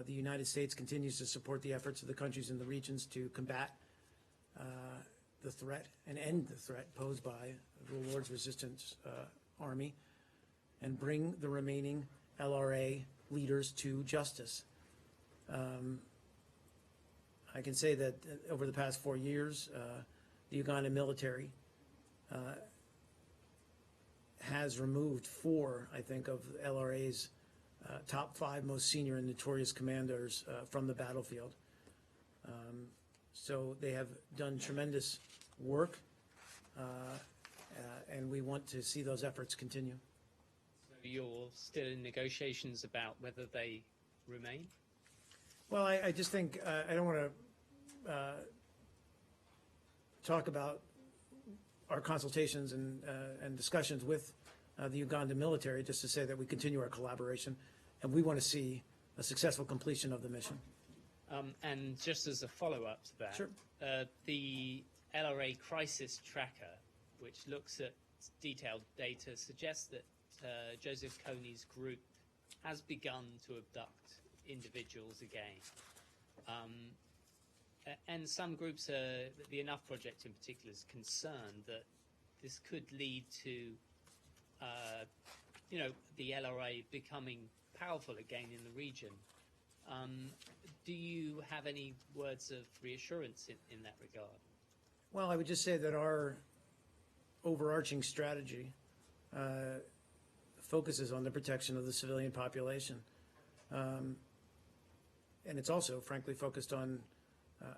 the United States continues to support the efforts of the countries in the regions to combat the threat and end the threat posed by the Lord's Resistance Army and bring the remaining LRA leaders to justice. I can say that over the past 4 years, the Ugandan military has removed 4, I think, of LRA's top 5 most senior and notorious commanders from the battlefield. So they have done tremendous work, and we want to see those efforts continue. So you're still in negotiations about whether they remain? Well, I just think I don't want to talk about our consultations and discussions with the Ugandan military, just to say that we continue our collaboration, and we want to see a successful completion of the mission. And just as a follow-up to that, Sure. The LRA Crisis Tracker, which looks at detailed data, suggests that Joseph Kony's group has begun to abduct individuals again. And some groups, the Enough Project in particular, is concerned that this could lead to, the LRA becoming powerful again in the region. Do you have any words of reassurance in that regard? Well, I would just say that our overarching strategy focuses on the protection of the civilian population. And it's also, frankly, focused on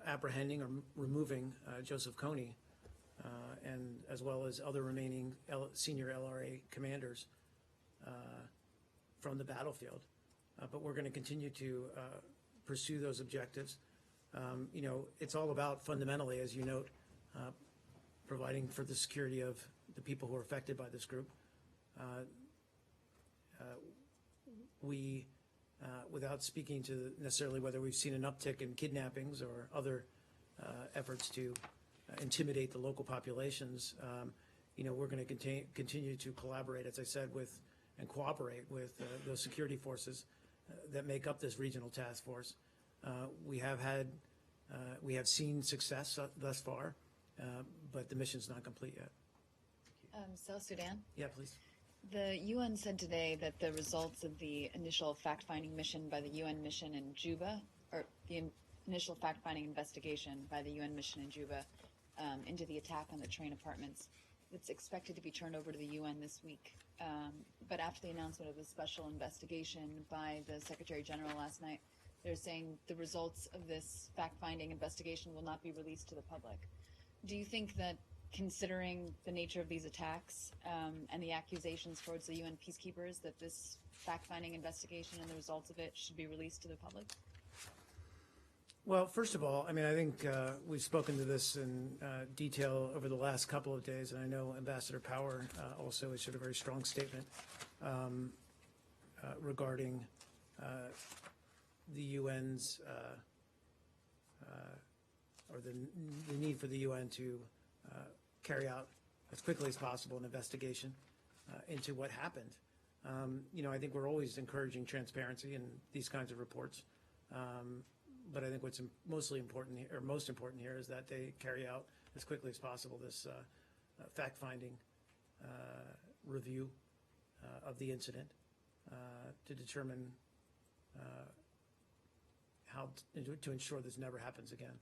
apprehending or removing Joseph Kony, and as well as other remaining senior LRA commanders from the battlefield. But we're going to continue to pursue those objectives. It's all about, fundamentally, as you note, providing for the security of the people who are affected by this group. We, without speaking to necessarily whether we've seen an uptick in kidnappings or other efforts to intimidate the local populations, we're going to continue to collaborate, as I said, with and cooperate with those security forces that make up this regional task force. We have seen success thus far, but the mission's not complete yet. South Sudan? Yeah, please. The UN said today that the results of the initial fact-finding mission by the UN mission in Juba, or the initial fact-finding investigation by the UN mission in Juba into the attack on the train apartments, it's expected to be turned over to the UN this week. But after the announcement of the special investigation by the Secretary General last night, they're saying the results of this fact-finding investigation will not be released to the public. Do you think that, considering the nature of these attacks and the accusations towards the UN peacekeepers, that this fact-finding investigation and the results of it should be released to the public? Well, first of all, I think we've spoken to this in detail over the last couple of days, and I know Ambassador Power also issued a very strong statement regarding the UN's or the need for the UN to carry out as quickly as possible an investigation into what happened. I think we're always encouraging transparency in these kinds of reports. But I think what's most important here is that they carry out as quickly as possible this fact-finding review of the incident to determine how to ensure this never happens again.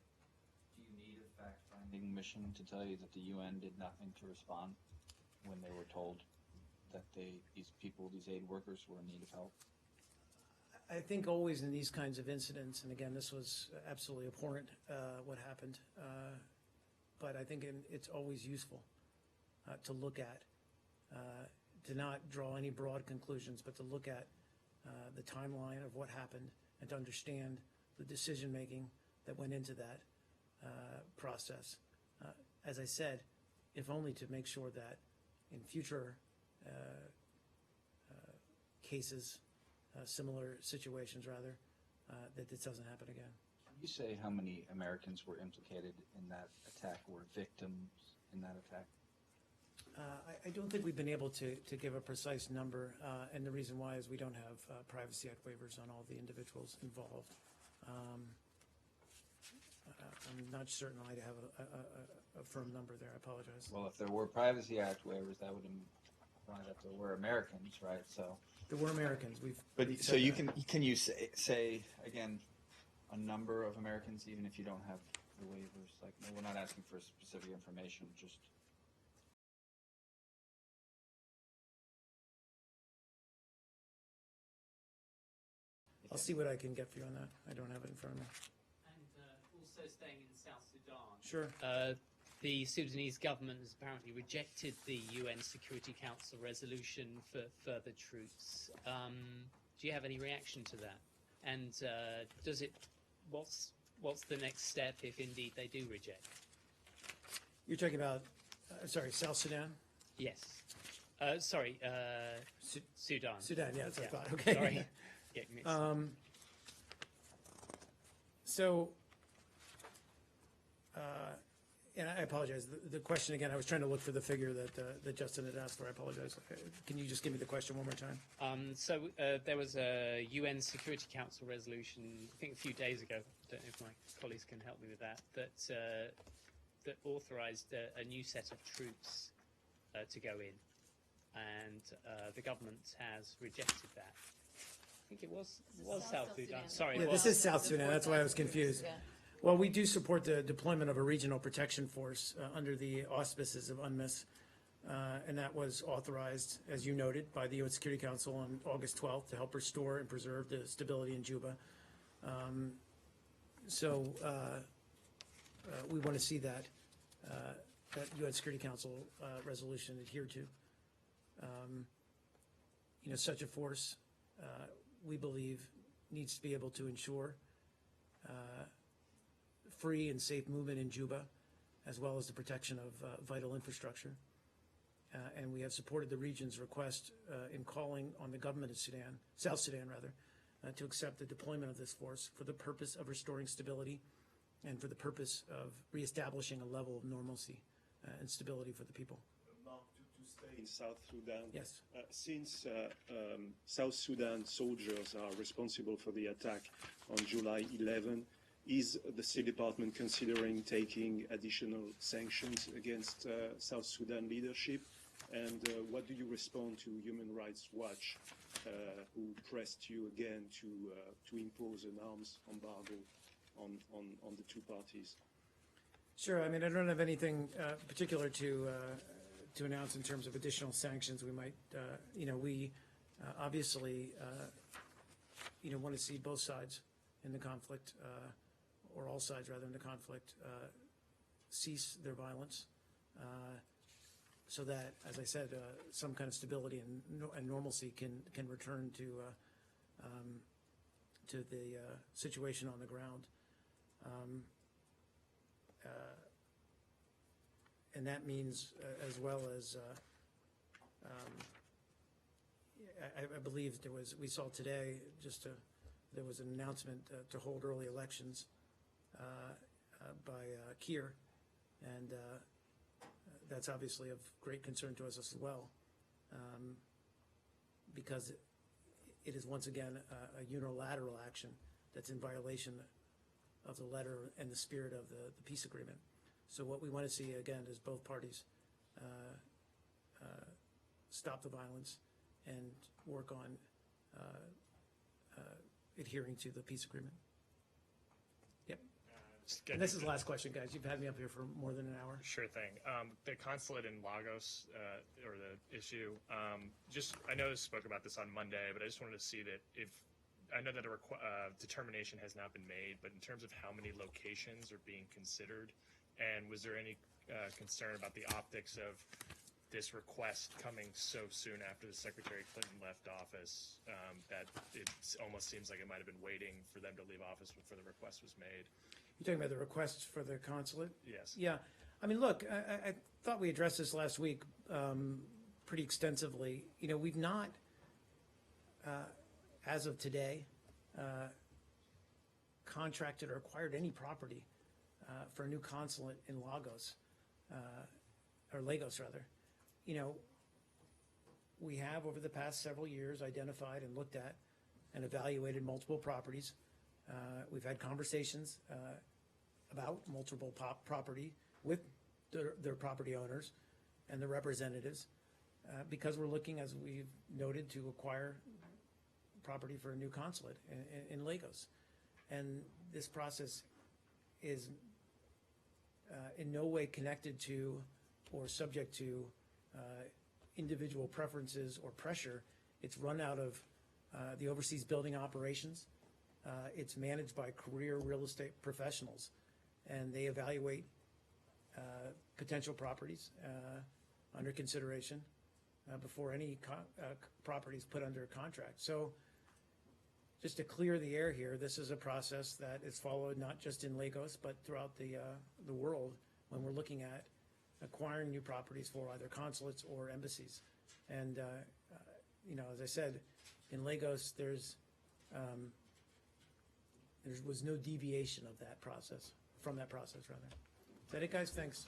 Do you need a fact-finding mission to tell you that the UN did nothing to respond when they were told that these people, these aid workers, were in need of help? I think always in these kinds of incidents, and again, this was absolutely abhorrent, what happened, but I think it's always useful to look at, to not draw any broad conclusions, but to look at the timeline of what happened and to understand the decision-making that went into that process. As I said, if only to make sure that in future cases, similar situations rather, that this doesn't happen again. Can you say how many Americans were implicated in that attack, or victims in that attack? I don't think we've been able to give a precise number, and the reason why is we don't have Privacy Act waivers on all the individuals involved. I'm not certain I have a firm number there. I apologize. Well, if there were Privacy Act waivers, that would imply that there were Americans, right? So there were Americans. But so you can you say again a number of Americans, even if you don't have the waivers? Like, no, we're not asking for specific information, just. I'll see what I can get for you on that. I don't have it in front of me. And also staying in South Sudan. Sure. The Sudanese government has apparently rejected the UN Security Council resolution for further troops. Do you have any reaction to that? And what's the next step if indeed they do reject? You're talking about, South Sudan? Yes. Sudan. Sudan, yeah, that's what I thought. Okay. Sorry. Getting mixed up. And I apologize. The question again, I was trying to look for the figure that Justin had asked for. I apologize. Can you just give me the question one more time? There was a UN Security Council resolution, I think a few days ago. I don't know if my colleagues can help me with that. That authorized a new set of troops to go in, and the government has rejected that. I think it was South Sudan. Sorry. Yeah, this is South Sudan. That's why I was confused. Yeah. Well, we do support the deployment of a regional protection force under the auspices of UNMISS, and that was authorized, as you noted, by the UN Security Council on August 12th to help restore and preserve the stability in Juba. We want to see that UN Security Council resolution adhered to. Such a force, we believe, needs to be able to ensure free and safe movement in Juba, as well as the protection of vital infrastructure. And we have supported the region's request in calling on the government of Sudan, South Sudan rather, to accept the deployment of this force for the purpose of restoring stability and for the purpose of reestablishing a level of normalcy and stability for the people. Mark, to stay in South Sudan. Yes. Since South Sudan soldiers are responsible for the attack on July 11, is the State Department considering taking additional sanctions against South Sudan leadership? And what do you respond to Human Rights Watch, who pressed you again to impose an arms embargo on the two parties? Sure. I mean, I don't have anything particular to announce in terms of additional sanctions. We might, we obviously, want to see both sides in the conflict, or all sides rather in the conflict, cease their violence, so that, as I said, some kind of stability and normalcy can return to the situation on the ground. And that means, as well as, I believe we saw today, there was an announcement to hold early elections by Kiir, and that's obviously of great concern to us as well, because it is once again a unilateral action that's in violation of the letter and the spirit of the peace agreement. So what we want to see again is both parties stop the violence and work on adhering to the peace agreement. Yep. Just And this is the last question, guys. You've had me up here for more than an hour. Sure thing. The consulate in Lagos, or the issue, I know this spoke about this on Monday, but I just wanted to see that if, I know that a determination has not been made, but in terms of how many locations are being considered, and was there any concern about the optics of this request coming so soon after the Secretary Clinton left office, that it almost seems like it might have been waiting for them to leave office before the request was made? You're talking about the requests for the consulate? Yes. Yeah. I mean, look, I thought we addressed this last week pretty extensively. You know, we've not, as of today, contracted or acquired any property for a new consulate in Lagos, or Lagos rather. You know, we have over the past several years identified and looked at and evaluated multiple properties. We've had conversations about multiple property with their property owners and their representatives because we're looking, as we've noted, to acquire property for a new consulate in Lagos. And this process is in no way connected to or subject to individual preferences or pressure. It's run out of the overseas building operations. It's managed by career real estate professionals, and they evaluate potential properties under consideration before any property is put under contract. So just to clear the air here, this is a process that is followed not just in Lagos, but throughout the world when we're looking at acquiring new properties for either consulates or embassies. And, you know, as I said, in Lagos, there was no deviation of that process, from that process, rather. Is that it, guys? Thanks.